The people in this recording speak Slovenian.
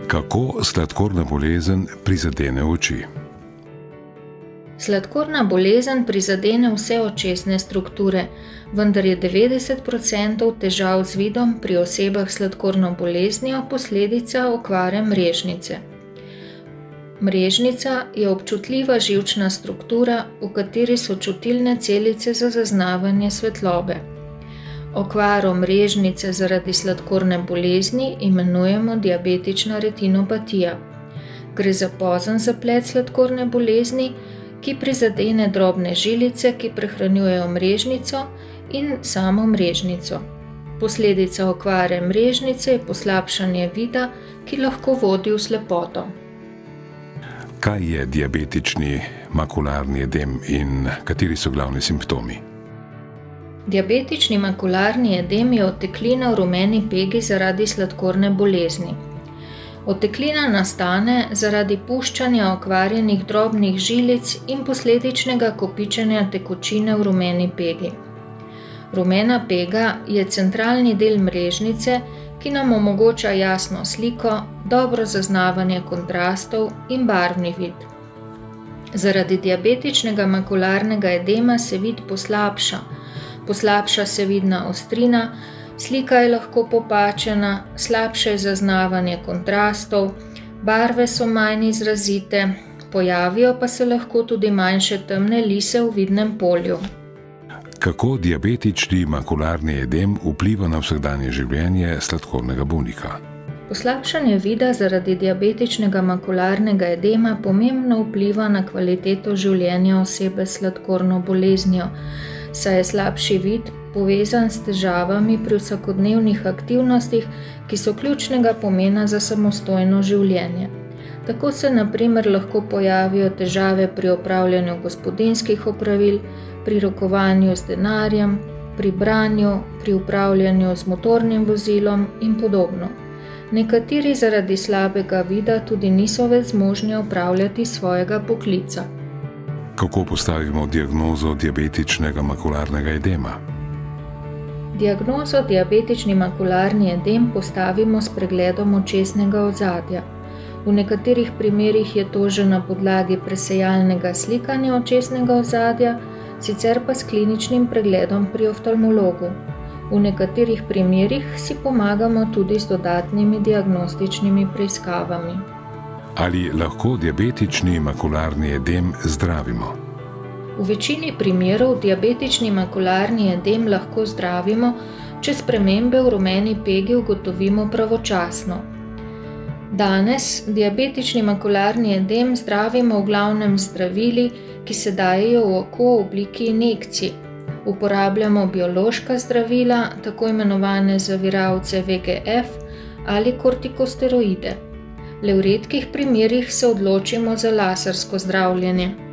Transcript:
Kako sladkorna bolezen prizadene oči? Sladkorna bolezen prizadene vse očesne strukture, vendar je 90% težav z vidom pri osebah s sladkorno boleznijo posledica okvare mrežnice. Mrežnica je občutljiva živčna struktura, v kateri so čutilne celice za zaznavanje svetlobe. Okvaro mrežnice zaradi sladkorne bolezni imenujemo diabetična retinopatija. Gre za pozen zaplet sladkorne bolezni, ki prizadene drobne žilice, ki prehranjujejo mrežnico in samo mrežnico. Posledica okvare mrežnice je poslabšanje vida, ki lahko vodi v slepoto. Kaj je diabetični makularni edem in kateri so glavni simptomi? Diabetični makularni edem je oteklina v rumeni pegi zaradi sladkorne bolezni. Oteklina nastane zaradi puščanja okvarjenih drobnih žilic in posledičnega kopičenja tekočine v rumeni pegi. Rumena pega je centralni del mrežnice, ki nam omogoča jasno sliko, dobro zaznavanje kontrastov in barvni vid. Zaradi diabetičnega makularnega edema se vid poslabša se vidna ostrina, slika je lahko popačena, slabše je zaznavanje kontrastov, barve so manj izrazite, pojavijo pa se lahko tudi manjše temne lise v vidnem polju. Kako diabetični makularni edem vpliva na vsakdanje življenje sladkornega bolnika? Poslabšanje vida zaradi diabetičnega makularnega edema pomembno vpliva na kvaliteto življenja osebe s sladkorno boleznijo, saj je slabši vid povezan s težavami pri vsakodnevnih aktivnostih, ki so ključnega pomena za samostojno življenje. Tako se na primer lahko pojavijo težave pri opravljanju gospodinjskih opravil, pri rokovanju z denarjem, pri branju, pri upravljanju z motornim vozilom in podobno. Nekateri zaradi slabega vida tudi niso več zmožni opravljati svojega poklica. Kako postavimo diagnozo diabetičnega makularnega edema? Diagnozo diabetični makularni edem postavimo s pregledom očesnega ozadja. V nekaterih primerih je to že na podlagi presejalnega slikanja očesnega ozadja, sicer pa s kliničnim pregledom pri oftalmologu. V nekaterih primerih si pomagamo tudi z dodatnimi diagnostičnimi preiskavami. Ali lahko diabetični makularni edem zdravimo? V večini primerov diabetični makularni edem lahko zdravimo, če spremembe v rumeni pegi ugotovimo pravočasno. Danes diabetični makularni edem zdravimo v glavnem z zdravili, ki se dajejo v oko v obliki injekcij. Uporabljamo biološka zdravila, tako imenovane zaviralce VEGF ali kortikosteroide. Le v redkih primerih se odločimo za lasersko zdravljenje.